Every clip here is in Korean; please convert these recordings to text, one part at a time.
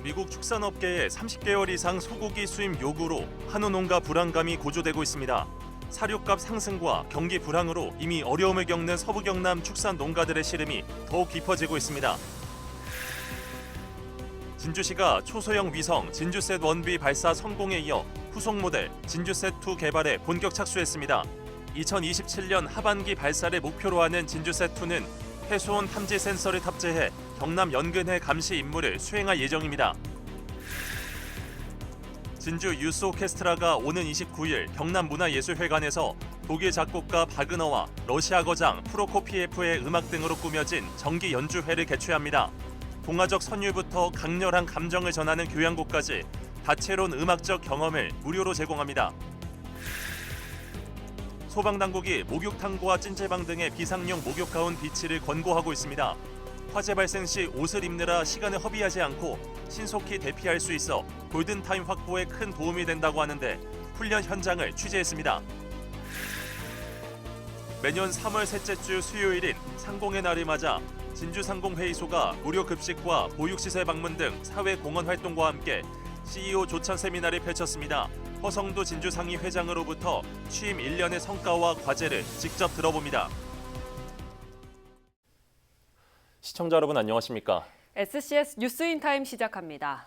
미국 축산업계의 30개월 이상 소고기 수입 요구로 한우 농가 불안감이 고조되고 있습니다. 사료값 상승과 경기 불황으로 이미 어려움을 겪는 서부 경남 축산 농가들의 시름이 더욱 깊어지고 있습니다. 진주시가 초소형 위성 진주셋 1B 발사 성공에 이어 후속 모델 진주셋2 개발에 본격 착수했습니다. 2027년 하반기 발사를 목표로 하는 진주셋2는 해수온 탐지 센서를 탑재해 경남 연근해 감시 임무를 수행할 예정입니다. 진주 유스 오케스트라가 오는 29일 경남문화예술회관에서 독일 작곡가 바그너와 러시아 거장 프로코피예프의 음악 등으로 꾸며진 정기 연주회를 개최합니다. 동화적 선율부터 강렬한 감정을 전하는 교향곡까지 다채로운 음악적 경험을 무료로 제공합니다. 소방당국이 목욕탕과 찜질방 등의 비상용 목욕가운 비치를 권고하고 있습니다. 화재 발생 시 옷을 입느라 시간을 허비하지 않고 신속히 대피할 수 있어 골든타임 확보에 큰 도움이 된다고 하는데 훈련 현장을 취재했습니다. 매년 3월 셋째 주 수요일인 상공의 날을 맞아 진주상공회의소가 무료 급식과 보육시설 방문 등 사회공헌 활동과 함께 CEO 조찬 세미나를 펼쳤습니다. 허성도 진주상의 회장으로부터 취임 1년의 성과와 과제를 직접 들어봅니다. 시청자 여러분 안녕하십니까? SCS 뉴스인타임 시작합니다.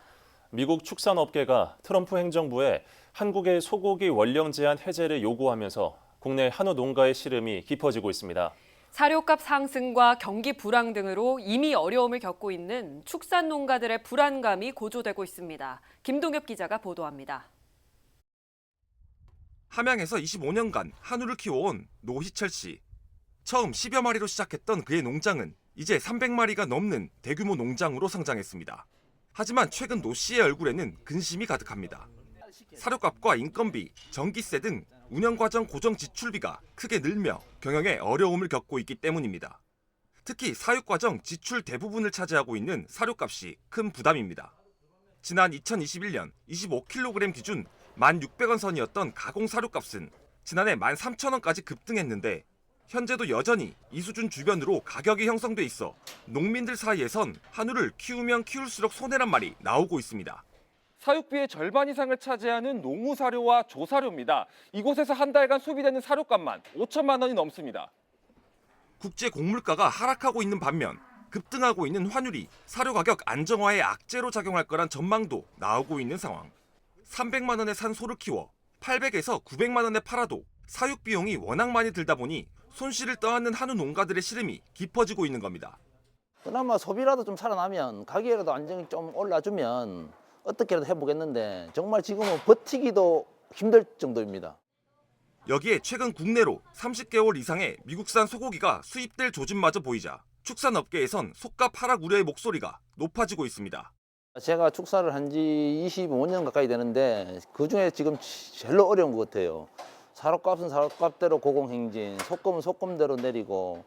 미국 축산업계가 트럼프 행정부에 한국의 소고기 원령 제한 해제를 요구하면서 국내 한우 농가의 시름이 깊어지고 있습니다. 사료값 상승과 경기 불황 등으로 이미 어려움을 겪고 있는 축산 농가들의 불안감이 고조되고 있습니다. 김동엽 기자가 보도합니다. 함양에서 25년간 한우를 키워온 노희철 씨. 처음 10여 마리로 시작했던 그의 농장은 이제 300마리가 넘는 대규모 농장으로 성장했습니다. 하지만 최근 노 씨의 얼굴에는 근심이 가득합니다. 사료값과 인건비, 전기세 등 운영 과정 고정 지출비가 크게 늘며 경영에 어려움을 겪고 있기 때문입니다. 특히 사육 과정 지출 대부분을 차지하고 있는 사료값이 큰 부담입니다. 지난 2021년 25kg 기준 1,600원 선이었던 가공 사료값은 지난해 13,000원까지 급등했는데 현재도 여전히 이 수준 주변으로 가격이 형성돼 있어 농민들 사이에선 한우를 키우면 키울수록 손해란 말이 나오고 있습니다. 사육비의 절반 이상을 차지하는 농우사료와 조사료입니다. 이곳에서 한 달간 소비되는 사료값만 5천만 원이 넘습니다. 국제 곡물가가 하락하고 있는 반면 급등하고 있는 환율이 사료 가격 안정화에 악재로 작용할 거란 전망도 나오고 있는 상황. 300만 원에 산 소를 키워 800에서 900만 원에 팔아도 사육 비용이 워낙 많이 들다 보니 손실을 떠안는 한우 농가들의 시름이 깊어지고 있는 겁니다. 그나마 소비라도 좀 살아나면 가격이라도 안정이 좀 올라주면 어떻게라도 해보겠는데 정말 지금은 버티기도 힘들 정도입니다. 여기에 최근 국내로 30개월 이상의 미국산 소고기가 수입될 조짐마저 보이자 축산업계에선 속가 하락 우려의 목소리가 높아지고 있습니다. 제가 축사를 한 지 25년 가까이 되는데 그중에 지금 제일 어려운 것 같아요. 사료값은 사료값대로 고공행진, 소금은 소금대로 내리고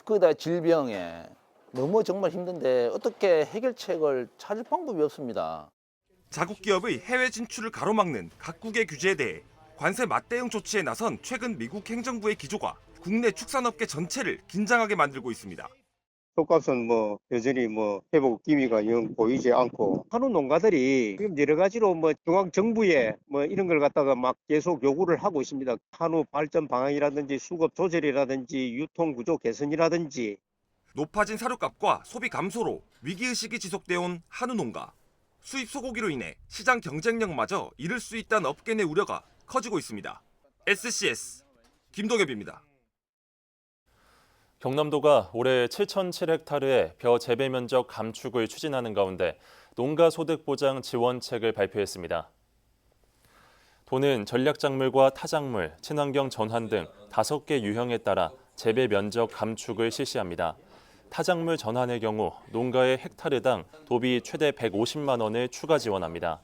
거기다 질병에 너무 정말 힘든데 어떻게 해결책을 찾을 방법이 없습니다. 자국 기업의 해외 진출을 가로막는 각국의 규제에 대해 관세 맞대응 조치에 나선 최근 미국 행정부의 기조가 국내 축산업계 전체를 긴장하게 만들고 있습니다. 소값은 여전히 회복 기미가 영 보이지 않고 한우 농가들이 지금 여러 가지로 중앙 정부에 이런 걸 갖다가 막 계속 요구를 하고 있습니다. 한우 발전 방향이라든지 수급 조절이라든지 유통 구조 개선이라든지. 높아진 사료값과 소비 감소로 위기의식이 지속되어 온 한우 농가. 수입 소고기로 인해 시장 경쟁력마저 잃을 수 있다는 업계 내 우려가 커지고 있습니다. SCS 김동엽입니다. 경남도가 올해 7,700헥타르의 벼 재배 면적 감축을 추진하는 가운데 농가 소득 보장 지원책을 발표했습니다. 도는 전략작물과 타작물, 친환경 전환 등 5개 유형에 따라 재배 면적 감축을 실시합니다. 타작물 전환의 경우 농가의 헥타르당 도비 최대 150만 원을 추가 지원합니다.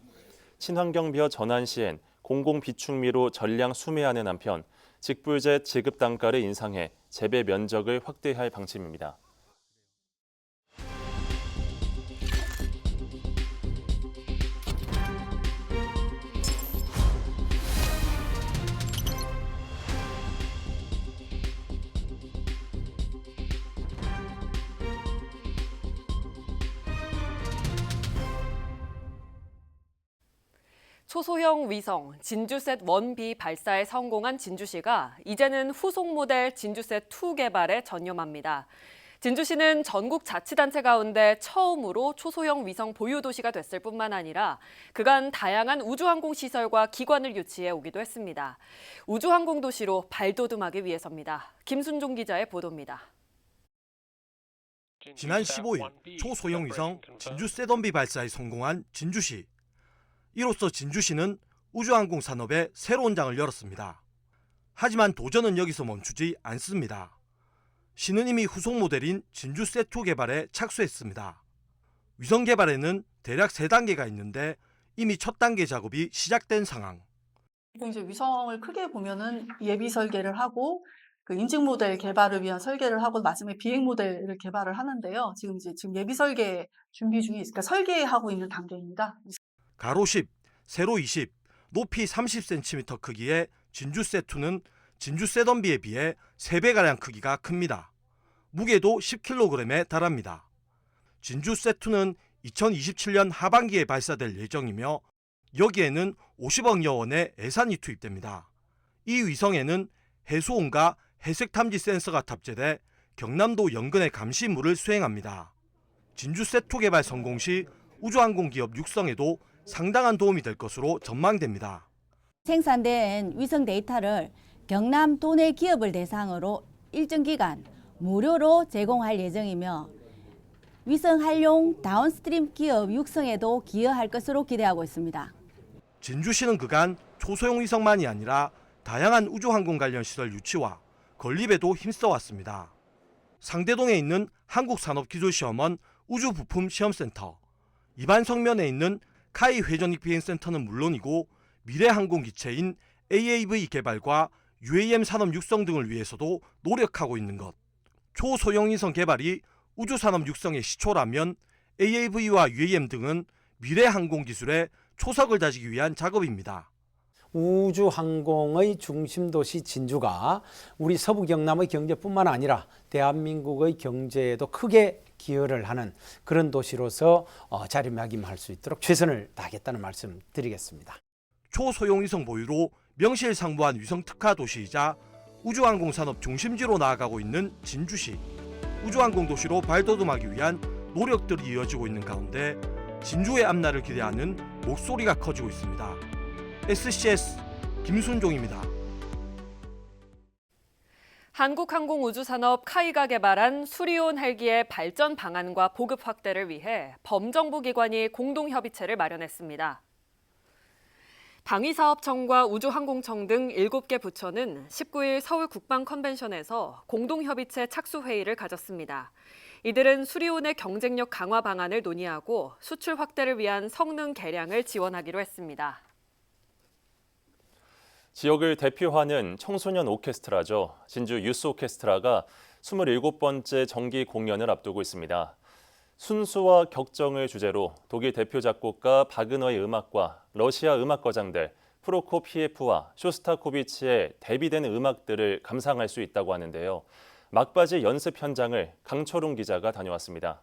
친환경 벼 전환 시엔 공공 비축미로 전량 수매하는 한편 직불제 지급 단가를 인상해 재배 면적을 확대할 방침입니다. 초소형 위성 진주셋 1B 발사에 성공한 진주시가 이제는 후속 모델 진주셋 2 개발에 전념합니다. 진주시는 전국 자치단체 가운데 처음으로 초소형 위성 보유 도시가 됐을 뿐만 아니라 그간 다양한 우주항공 시설과 기관을 유치해 오기도 했습니다. 우주항공 도시로 발돋움하기 위해서입니다. 김순종 기자의 보도입니다. 지난 15일 초소형 위성 진주셋 1B 발사에 성공한 진주시. 이로써 진주시는 우주항공 산업에 새로운 장을 열었습니다. 하지만 도전은 여기서 멈추지 않습니다. 시는 이미 후속 모델인 진주셋 2 개발에 착수했습니다. 위성 개발에는 대략 3단계가 있는데 이미 첫 단계 작업이 시작된 상황. 이제 위성을 크게 보면은 예비 설계를 하고 그 인증 모델 개발을 위한 설계를 하고 마지막에 비행 모델을 개발을 하는데요. 지금 예비 설계 준비 중에 있으니까 설계하고 있는 단계입니다. 가로 10, 세로 20, 높이 30cm 크기의 진주셋 2는 진주셋 1B에 비해 3배가량 크기가 큽니다. 무게도 10kg에 달합니다. 진주셋 2는 2027년 하반기에 발사될 예정이며 여기에는 50억여 원의 예산이 투입됩니다. 이 위성에는 해수온과 해색 탐지 센서가 탑재돼 경남도 연근의 감시 임무를 수행합니다. 진주셋 2 개발 성공 시 우주항공 기업 육성에도 상당한 도움이 될 것으로 전망됩니다. 생산된 위성 데이터를 경남 도내 기업을 대상으로 일정 기간 무료로 제공할 예정이며 위성 활용 다운스트림 기업 육성에도 기여할 것으로 기대하고 있습니다. 진주시는 그간 초소형 위성만이 아니라 다양한 우주항공 관련 시설 유치와 건립에도 힘써왔습니다. 상대동에 있는 한국산업기술시험원 우주부품시험센터, 이반성면에 있는 카이 회전익 비행센터는 물론이고 미래항공기체인 AAV 개발과 UAM 산업 육성 등을 위해서도 노력하고 있는 것. 초소형 위성 개발이 우주산업 육성의 시초라면 AAV와 UAM 등은 미래항공기술의 초석을 다지기 위한 작업입니다. 우주항공의 중심도시 진주가 우리 서부 경남의 경제뿐만 아니라 대한민국의 경제에도 크게 기여를 하는 그런 도시로서 자리매김할 수 있도록 최선을 다하겠다는 말씀 드리겠습니다. 초소형 위성 보유로 명실상부한 위성 특화 도시이자 우주항공 산업 중심지로 나아가고 있는 진주시. 우주항공 도시로 발돋움하기 위한 노력들이 이어지고 있는 가운데 진주의 앞날을 기대하는 목소리가 커지고 있습니다. SCS 김순종입니다. 한국항공우주산업 카이가 개발한 수리온 헬기의 발전 방안과 보급 확대를 위해 범정부 기관이 공동협의체를 마련했습니다. 방위사업청과 우주항공청 등 7개 부처는 19일 서울 국방컨벤션에서 공동협의체 착수회의를 가졌습니다. 이들은 수리온의 경쟁력 강화 방안을 논의하고 수출 확대를 위한 성능 개량을 지원하기로 했습니다. 지역을 대표하는 청소년 오케스트라죠. 진주 유스 오케스트라가 27번째 정기 공연을 앞두고 있습니다. 순수와 격정을 주제로 독일 대표 작곡가 바그너의 음악과 러시아 음악 거장들 프로코피예프와 쇼스타코비치의 대비되는 음악들을 감상할 수 있다고 하는데요. 막바지 연습 현장을 강철웅 기자가 다녀왔습니다.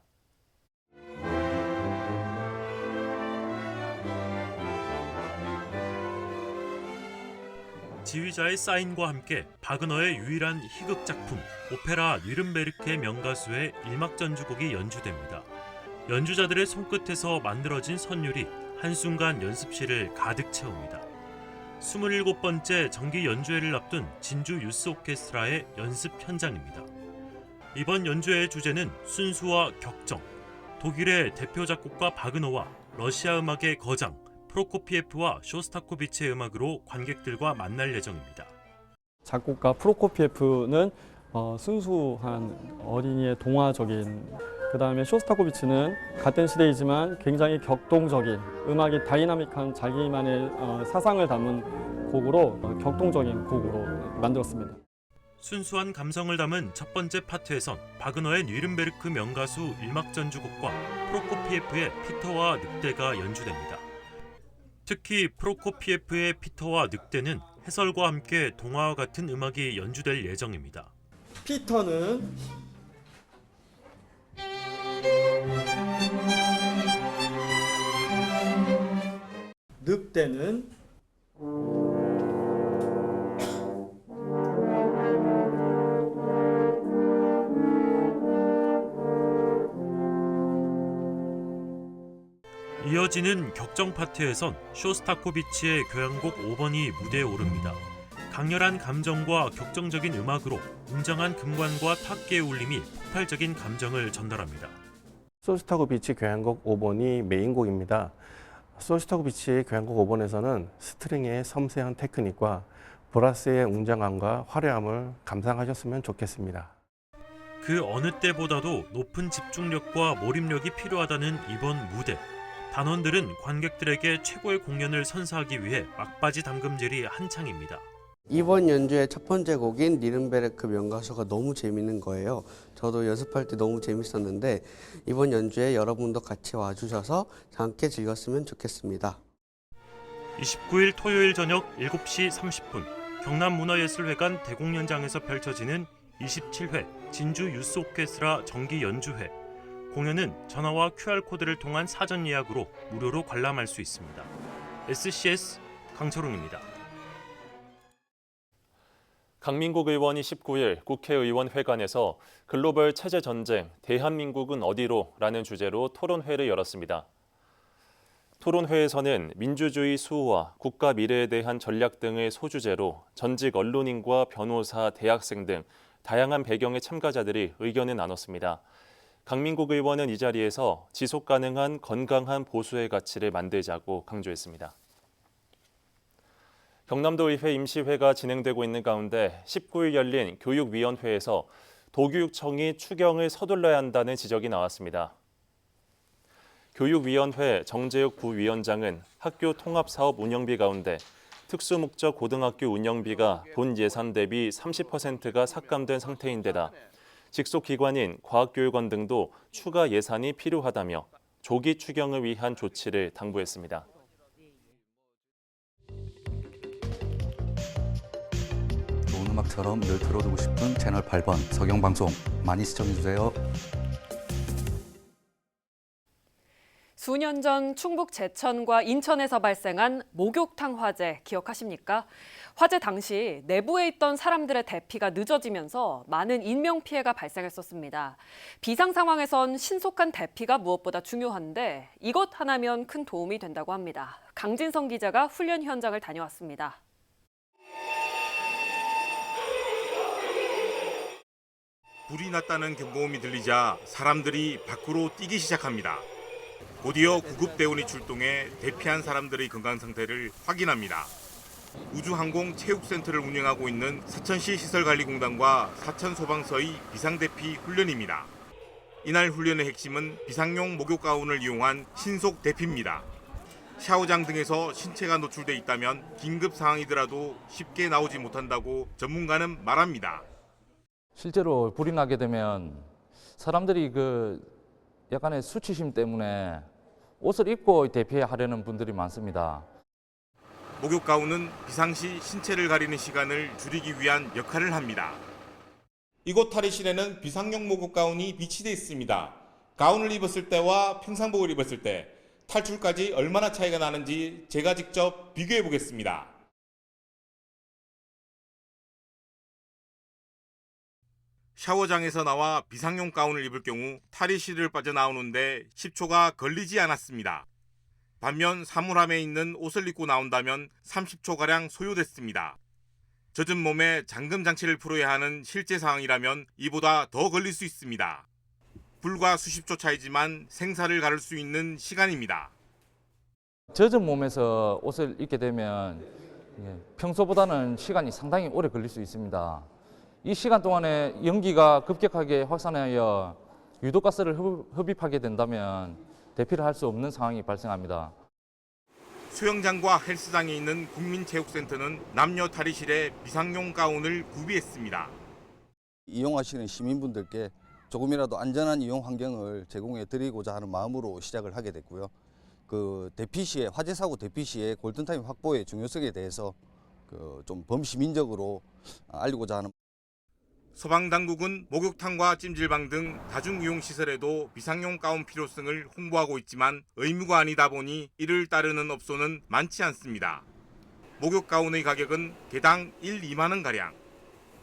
지휘자의 사인과 함께 바그너의 유일한 희극 작품 오페라 뉘른베르크의 명가수의 일막 전주곡이 연주됩니다. 연주자들의 손끝에서 만들어진 선율이 한순간 연습실을 가득 채웁니다. 27번째 정기 연주회를 앞둔 진주 유스 오케스트라의 연습 현장입니다. 이번 연주회의 주제는 순수와 격정, 독일의 대표 작곡가 바그너와 러시아 음악의 거장 프로코피예프와 쇼스타코비치의 음악으로 관객들과 만날 예정입니다. 작곡가 프로코피예프는 순수한 어린이의 동화적인, 그다음에 쇼스타코비치는 같은 시대이지만 굉장히 격동적인, 음악이 다이나믹한 자기만의 사상을 담은 곡으로 격동적인 곡으로 만들었습니다. 순수한 감성을 담은 첫 번째 파트에선 바그너의 뉘른베르크 명가수 일막 전주곡과 프로코피예프의 피터와 늑대가 연주됩니다. 특히 프로코피예프의 피터와 늑대는 해설과 함께 동화와 같은 음악이 연주될 예정입니다. 피터는 늑대는 이어지는 격정 파트에선 쇼스타코비치의 교향곡 5번이 무대에 오릅니다. 강렬한 감정과 격정적인 음악으로 웅장한 금관과 탁기의 울림이 폭발적인 감정을 전달합니다. 쇼스타코비치 교향곡 5번이 메인곡입니다. 쇼스타코비치 교향곡 5번에서는 스트링의 섬세한 테크닉과 브라스의 웅장함과 화려함을 감상하셨으면 좋겠습니다. 그 어느 때보다도 높은 집중력과 몰입력이 필요하다는 이번 무대. 단원들은 관객들에게 최고의 공연을 선사하기 위해 막바지 담금질이 한창입니다. 이번 연주의 첫 번째 곡인 니른베르크 명가소가 너무 재밌는 거예요. 저도 연습할 때 너무 재밌었는데 이번 연주에 여러분도 같이 와주셔서 함께 즐겼으면 좋겠습니다. 29일 토요일 저녁 7시 30분 경남문화예술회관 대공연장에서 펼쳐지는 27회 진주 유스 오케스트라 정기 연주회. 공연은 전화와 QR코드를 통한 사전 예약으로 무료로 관람할 수 있습니다. SCS 강철웅입니다. 강민국 의원이 19일 국회의원 회관에서 글로벌 체제 전쟁, 대한민국은 어디로? 라는 주제로 토론회를 열었습니다. 토론회에서는 민주주의 수호와 국가 미래에 대한 전략 등을 소주제로 전직 언론인과 변호사, 대학생 등 다양한 배경의 참가자들이 의견을 나눴습니다. 강민국 의원은 이 자리에서 지속 가능한 건강한 보수의 가치를 만들자고 강조했습니다. 경남도의회 임시회가 진행되고 있는 가운데 19일 열린 교육위원회에서 도교육청이 추경을 서둘러야 한다는 지적이 나왔습니다. 교육위원회 정재욱 부위원장은 학교 통합사업 운영비 가운데 특수목적 고등학교 운영비가 본 예산 대비 30%가 삭감된 상태인데다 직속기관인 과학교육원 등도 추가 예산이 필요하다며 조기 추경을 위한 조치를 당부했습니다. 좋은 음악처럼 늘 들어두고 싶은 채널 8번 서경방송 많이 시청해주세요. 수년 전 충북 제천과 인천에서 발생한 목욕탕 화재 기억하십니까? 화재 당시 내부에 있던 사람들의 대피가 늦어지면서 많은 인명피해가 발생했었습니다. 비상 상황에선 신속한 대피가 무엇보다 중요한데 이것 하나면 큰 도움이 된다고 합니다. 강진성 기자가 훈련 현장을 다녀왔습니다. 불이 났다는 경보음이 들리자 사람들이 밖으로 뛰기 시작합니다. 곧이어 구급대원이 출동해 대피한 사람들의 건강 상태를 확인합니다. 우주항공체육센터를 운영하고 있는 사천시 시설관리공단과 사천소방서의 비상대피 훈련입니다. 이날 훈련의 핵심은 비상용 목욕가운을 이용한 신속 대피입니다. 샤워장 등에서 신체가 노출돼 있다면 긴급 상황이더라도 쉽게 나오지 못한다고 전문가는 말합니다. 실제로 불이 나게 되면 사람들이 약간의 수치심 때문에 옷을 입고 대피하려는 분들이 많습니다. 목욕 가운은 비상시 신체를 가리는 시간을 줄이기 위한 역할을 합니다. 이곳 탈의실에는 비상용 목욕 가운이 비치되어 있습니다. 가운을 입었을 때와 평상복을 입었을 때 탈출까지 얼마나 차이가 나는지 제가 직접 비교해 보겠습니다. 샤워장에서 나와 비상용 가운을 입을 경우 탈의실을 빠져나오는데 10초가 걸리지 않았습니다. 반면 사물함에 있는 옷을 입고 나온다면 30초가량 소요됐습니다. 젖은 몸에 잠금 장치를 풀어야 하는 실제 상황이라면 이보다 더 걸릴 수 있습니다. 불과 수십 초 차이지만 생사를 가를 수 있는 시간입니다. 젖은 몸에서 옷을 입게 되면 평소보다는 시간이 상당히 오래 걸릴 수 있습니다. 이 시간 동안에 연기가 급격하게 확산하여 유독가스를 흡입하게 된다면 대피를 할 수 없는 상황이 발생합니다. 수영장과 헬스장에 있는 국민체육센터는 남녀 탈의실에 비상용 가운을 구비했습니다. 이용하시는 시민분들께 조금이라도 안전한 이용 환경을 제공해 드리고자 하는 마음으로 시작을 하게 됐고요. 대피 시에 화재 사고 대피 시에 골든타임 확보의 중요성에 대해서 좀 범시민적으로 알리고자 하는. 소방당국은 목욕탕과 찜질방 등 다중이용시설에도 비상용 가운 필요성을 홍보하고 있지만 의무가 아니다 보니 이를 따르는 업소는 많지 않습니다. 목욕 가운의 가격은 개당 1, 2만 원가량.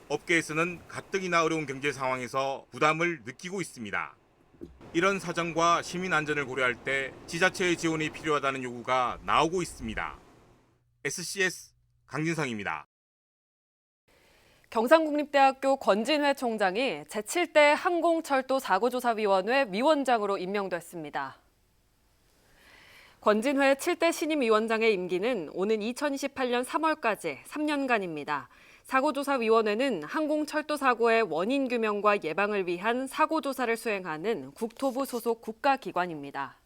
업계에서는 가뜩이나 어려운 경제 상황에서 부담을 느끼고 있습니다. 이런 사정과 시민 안전을 고려할 때 지자체의 지원이 필요하다는 요구가 나오고 있습니다. SCS 강진성입니다. 경상국립대학교 권진회 총장이 제7대 항공철도 사고조사위원회 위원장으로 임명됐습니다. 권진회 7대 신임위원장의 임기는 오는 2028년 3월까지 3년간입니다. 사고조사위원회는 항공철도 사고의 원인 규명과 예방을 위한 사고조사를 수행하는 국토부 소속 국가기관입니다.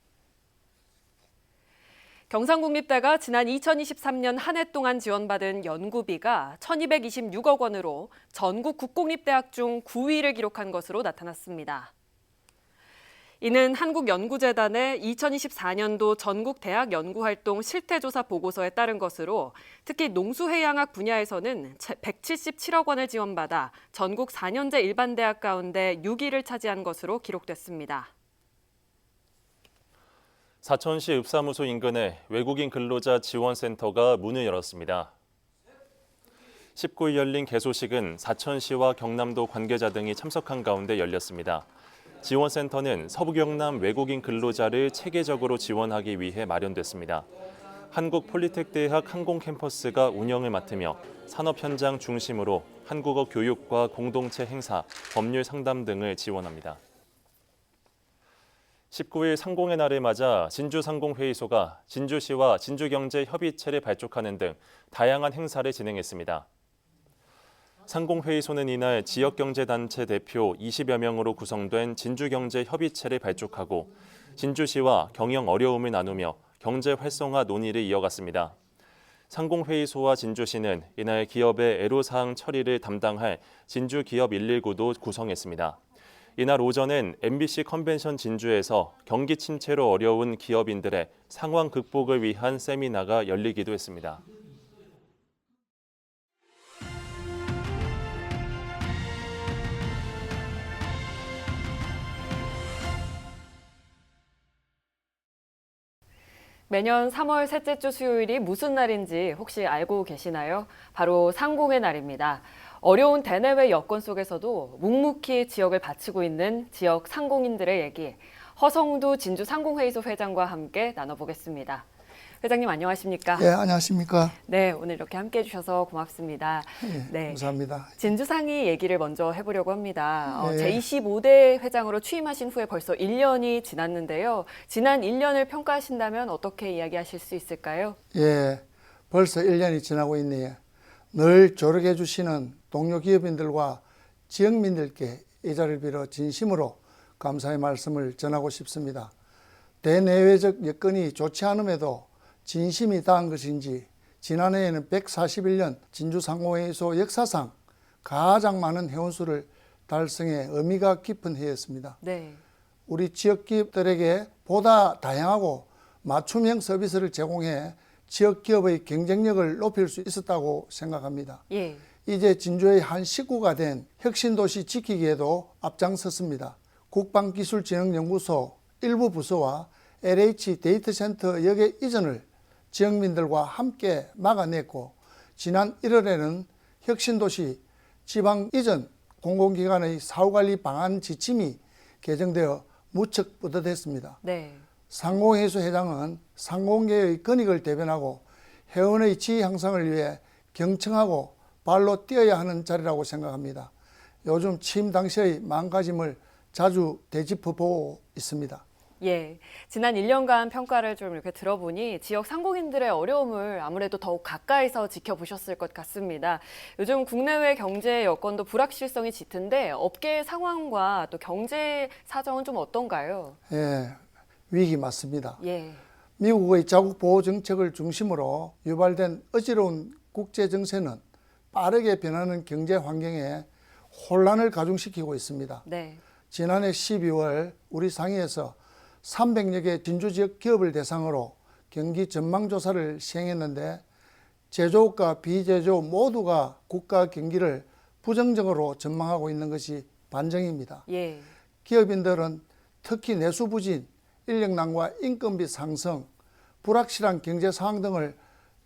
경상국립대가 지난 2023년 한 해 동안 지원받은 연구비가 1,226억 원으로 전국 국공립대학 중 9위를 기록한 것으로 나타났습니다. 이는 한국연구재단의 2024년도 전국 대학 연구활동 실태조사 보고서에 따른 것으로 특히 농수해양학 분야에서는 177억 원을 지원받아 전국 4년제 일반대학 가운데 6위를 차지한 것으로 기록됐습니다. 사천시 읍사무소 인근에 외국인 근로자 지원센터가 문을 열었습니다. 19일 열린 개소식은 사천시와 경남도 관계자 등이 참석한 가운데 열렸습니다. 지원센터는 서부경남 외국인 근로자를 체계적으로 지원하기 위해 마련됐습니다. 한국폴리텍대학 항공캠퍼스가 운영을 맡으며 산업 현장 중심으로 한국어 교육과 공동체 행사, 법률 상담 등을 지원합니다. 19일 상공의 날을 맞아 진주상공회의소가 진주시와 진주경제협의체를 발족하는 등 다양한 행사를 진행했습니다. 상공회의소는 이날 지역경제단체 대표 20여 명으로 구성된 진주경제협의체를 발족하고 진주시와 경영 어려움을 나누며 경제 활성화 논의를 이어갔습니다. 상공회의소와 진주시는 이날 기업의 애로사항 처리를 담당할 진주기업 119도 구성했습니다. 이날 오전엔 MBC 컨벤션 진주에서 경기 침체로 어려운 기업인들의 상황 극복을 위한 세미나가 열리기도 했습니다. 매년 3월 셋째 주 수요일이 무슨 날인지 혹시 알고 계시나요? 바로 상공의 날입니다. 어려운 대내외 여건 속에서도 묵묵히 지역을 바치고 있는 지역 상공인들의 얘기, 허성두 진주상공회의소 회장과 함께 나눠보겠습니다. 회장님 안녕하십니까? 네, 안녕하십니까? 네, 오늘 이렇게 함께해 주셔서 고맙습니다. 네, 감사합니다. 진주상의 얘기를 먼저 해보려고 합니다. 네. 제25대 회장으로 취임하신 후에 벌써 1년이 지났는데요. 지난 1년을 평가하신다면 어떻게 이야기하실 수 있을까요? 예, 벌써 1년이 지나고 있네요. 늘 조력해 주시는 동료 기업인들과 지역민들께 이 자리를 빌어 진심으로 감사의 말씀을 전하고 싶습니다. 대내외적 여건이 좋지 않음에도 진심이 다한 것인지 지난해에는 141년 진주상공회의소 역사상 가장 많은 회원수를 달성해 의미가 깊은 해였습니다. 네. 우리 지역 기업들에게 보다 다양하고 맞춤형 서비스를 제공해 지역 기업의 경쟁력을 높일 수 있었다고 생각합니다. 예. 이제 진주의 한 식구가 된 혁신도시 지키기에도 앞장섰습니다. 국방기술진흥연구소 일부 부서와 LH 데이터센터 역의 이전을 지역민들과 함께 막아냈고 지난 1월에는 혁신도시 지방 이전 공공기관의 사후관리 방안 지침이 개정되어 무척 뿌듯했습니다. 네. 상공회의소 회장은 상공계의 권익을 대변하고 회원의 지위 향상을 위해 경청하고 발로 뛰어야 하는 자리라고 생각합니다. 요즘 취임 당시의 마음가짐을 자주 되짚어보고 있습니다. 예, 지난 1년간 평가를 좀 이렇게 들어보니 지역 상공인들의 어려움을 아무래도 더욱 가까이서 지켜보셨을 것 같습니다. 요즘 국내외 경제 여건도 불확실성이 짙은데 업계의 상황과 또 경제 사정은 좀 어떤가요? 예, 위기 맞습니다. 예. 미국의 자국 보호 정책을 중심으로 유발된 어지러운 국제 정세는 빠르게 변하는 경제 환경에 혼란을 가중시키고 있습니다. 네. 지난해 12월 우리 상의에서 300여 개 진주 지역 기업을 대상으로 경기 전망조사를 시행했는데 제조업과 비제조업 모두가 국가 경기를 부정적으로 전망하고 있는 것이 반증입니다. 예. 기업인들은 특히 내수 부진, 인력난과 인건비 상승, 불확실한 경제 상황 등을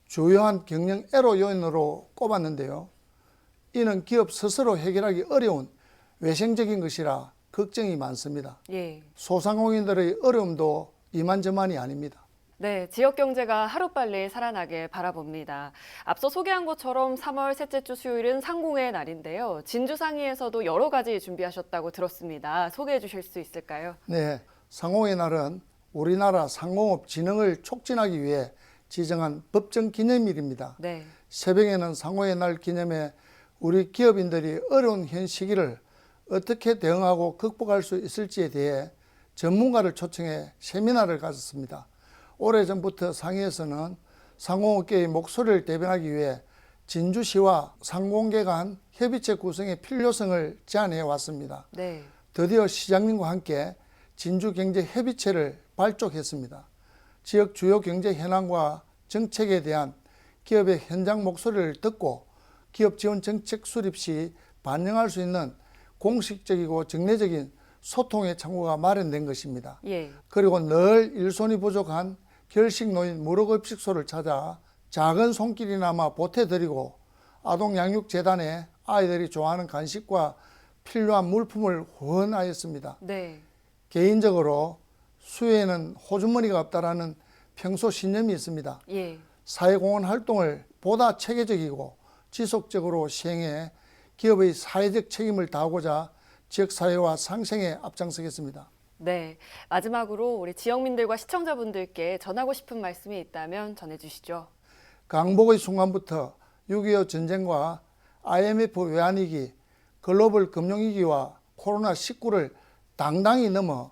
주요한 경영 애로 요인으로 꼽았는데요. 이는 기업 스스로 해결하기 어려운 외생적인 것이라 걱정이 많습니다. 예. 소상공인들의 어려움도 이만저만이 아닙니다. 네, 지역 경제가 하루빨리 살아나길 바라봅니다. 앞서 소개한 것처럼 3월 셋째 주 수요일은 상공의 날인데요. 진주상의에서도 여러 가지 준비하셨다고 들었습니다. 소개해 주실 수 있을까요? 네, 상공의 날은 우리나라 상공업 진흥을 촉진하기 위해 지정한 법정 기념일입니다. 네. 새벽에는 상공의 날 기념에 우리 기업인들이 어려운 현 시기를 어떻게 대응하고 극복할 수 있을지에 대해 전문가를 초청해 세미나를 가졌습니다. 오래전부터 상의에서는 상공업계의 목소리를 대변하기 위해 진주시와 상공계 간 협의체 구성의 필요성을 제안해 왔습니다. 네. 드디어 시장님과 함께 진주경제협의체를 발족했습니다. 지역 주요 경제 현황과 정책에 대한 기업의 현장 목소리를 듣고 기업 지원 정책 수립 시 반영할 수 있는 공식적이고 정례적인 소통의 창구가 마련된 것입니다. 예. 그리고 늘 일손이 부족한 결식노인 무료급식소를 찾아 작은 손길이나마 보태드리고 아동양육재단에 아이들이 좋아하는 간식과 필요한 물품을 후원하였습니다. 네. 개인적으로 수혜에는 호주머니가 없다라는 평소 신념이 있습니다. 예. 사회공헌 활동을 보다 체계적이고 지속적으로 시행해 기업의 사회적 책임을 다하고자 지역사회와 상생에 앞장서겠습니다. 네, 마지막으로 우리 지역민들과 시청자분들께 전하고 싶은 말씀이 있다면 전해주시죠. 강복의 순간부터 6.25 전쟁과 IMF 외환위기, 글로벌 금융위기와 코로나19를 당당히 넘어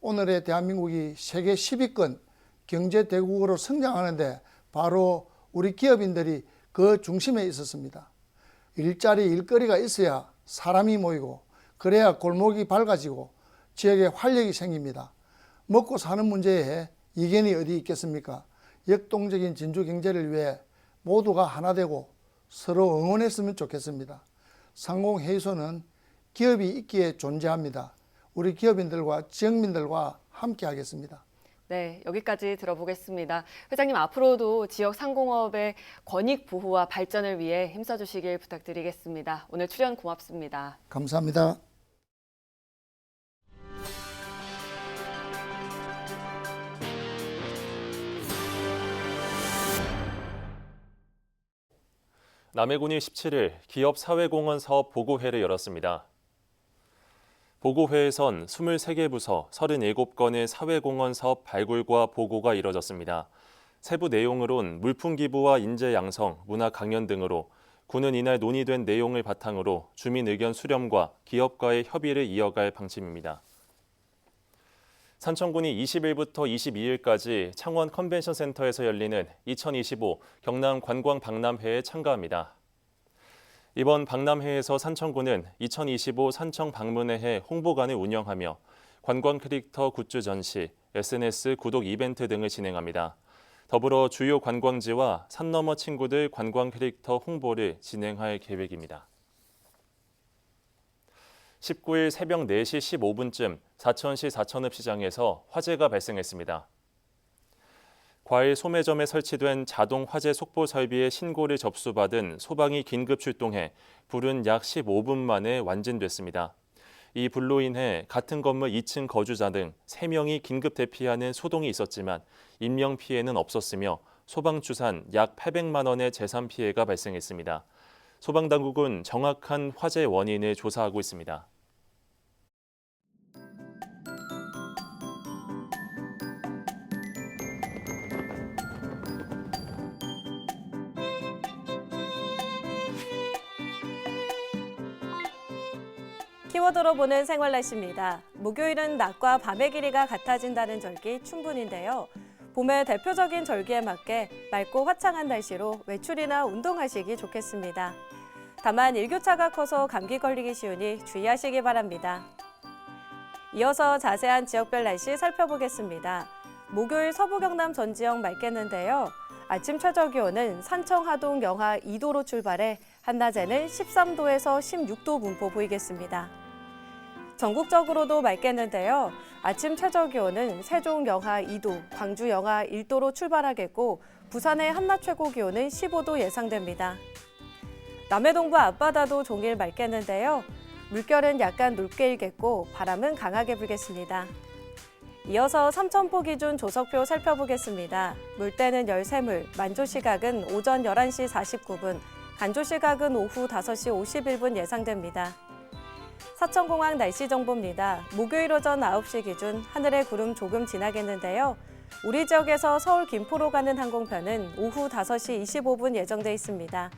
오늘의 대한민국이 세계 10위권 경제대국으로 성장하는데 바로 우리 기업인들이 그 중심에 있었습니다. 일자리, 일거리가 있어야 사람이 모이고 그래야 골목이 밝아지고 지역에 활력이 생깁니다. 먹고 사는 문제에 이견이 어디 있겠습니까? 역동적인 진주 경제를 위해 모두가 하나 되고 서로 응원했으면 좋겠습니다. 상공회의소는 기업이 있기에 존재합니다. 우리 기업인들과 지역민들과 함께 하겠습니다. 네, 여기까지 들어보겠습니다. 회장님, 앞으로도 지역 상공업의 권익 보호와 발전을 위해 힘써주시길 부탁드리겠습니다. 오늘 출연 고맙습니다. 감사합니다. 남해군이 17일 기업 사회공헌 사업 보고회를 열었습니다. 보고회에선 23개 부서 37건의 사회공헌 사업 발굴과 보고가 이뤄졌습니다. 세부 내용으론 물품 기부와 인재 양성, 문화 강연 등으로 군은 이날 논의된 내용을 바탕으로 주민 의견 수렴과 기업과의 협의를 이어갈 방침입니다. 산청군이 20일부터 22일까지 창원 컨벤션 센터에서 열리는 2025 경남 관광 박람회에 참가합니다. 이번 박람회에서 산청군은 2025 산청 방문회 홍보관을 운영하며 관광 캐릭터 굿즈 전시, SNS 구독 이벤트 등을 진행합니다. 더불어 주요 관광지와 산 너머 친구들 관광 캐릭터 홍보를 진행할 계획입니다. 19일 새벽 4시 15분쯤 사천시 사천읍시장에서 화재가 발생했습니다. 과일 소매점에 설치된 자동 화재 속보 설비의 신고를 접수받은 소방이 긴급 출동해 불은 약 15분 만에 완진됐습니다. 이 불로 인해 같은 건물 2층 거주자 등 3명이 긴급 대피하는 소동이 있었지만 인명 피해는 없었으며 소방추산 약 800만 원의 재산 피해가 발생했습니다. 소방당국은 정확한 화재 원인을 조사하고 있습니다. 키워드로 보는 생활 날씨입니다. 목요일은 낮과 밤의 길이가 같아진다는 절기 춘분인데요. 봄의 대표적인 절기에 맞게 맑고 화창한 날씨로 외출이나 운동하시기 좋겠습니다. 다만 일교차가 커서 감기 걸리기 쉬우니 주의하시기 바랍니다. 이어서 자세한 지역별 날씨 살펴보겠습니다. 목요일 서부 경남 전 지역 맑겠는데요. 아침 최저 기온은 산청 하동 영하 2도로 출발해 한낮에는 13도에서 16도 분포 보이겠습니다. 전국적으로도 맑겠는데요. 아침 최저 기온은 세종 영하 2도, 광주 영하 1도로 출발하겠고 부산의 한낮 최고 기온은 15도 예상됩니다. 남해동부 앞바다도 종일 맑겠는데요. 물결은 약간 높게 일겠고 바람은 강하게 불겠습니다. 이어서 삼천포 기준 조석표 살펴보겠습니다. 물때는 13물, 만조 시각은 오전 11시 49분, 간조 시각은 오후 5시 51분 예상됩니다. 사천공항 날씨 정보입니다. 목요일 오전 9시 기준 하늘에 구름 조금 지나겠는데요. 우리 지역에서 서울 김포로 가는 항공편은 오후 5시 25분 예정돼 있습니다.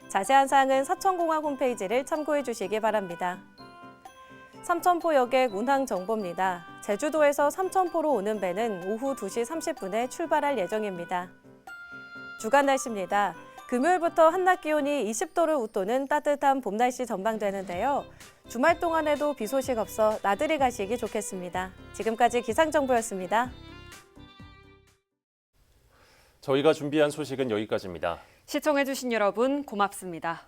자세한 사항은 사천공항 홈페이지를 참고해 주시기 바랍니다. 삼천포 여객 운항 정보입니다. 제주도에서 삼천포로 오는 배는 오후 2시 30분에 출발할 예정입니다. 주간 날씨입니다. 금요일부터 한낮 기온이 20도를 웃도는 따뜻한 봄 날씨 전망되는데요. 주말 동안에도 비 소식 없어 나들이 가시기 좋겠습니다. 지금까지 기상정보였습니다. 저희가 준비한 소식은 여기까지입니다. 시청해주신 여러분 고맙습니다.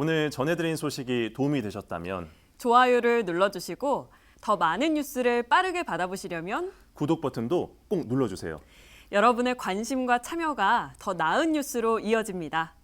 오늘 전해드린 소식이 도움이 되셨다면 좋아요를 눌러주시고 더 많은 뉴스를 빠르게 받아보시려면 구독 버튼도 꼭 눌러주세요. 여러분의 관심과 참여가 더 나은 뉴스로 이어집니다.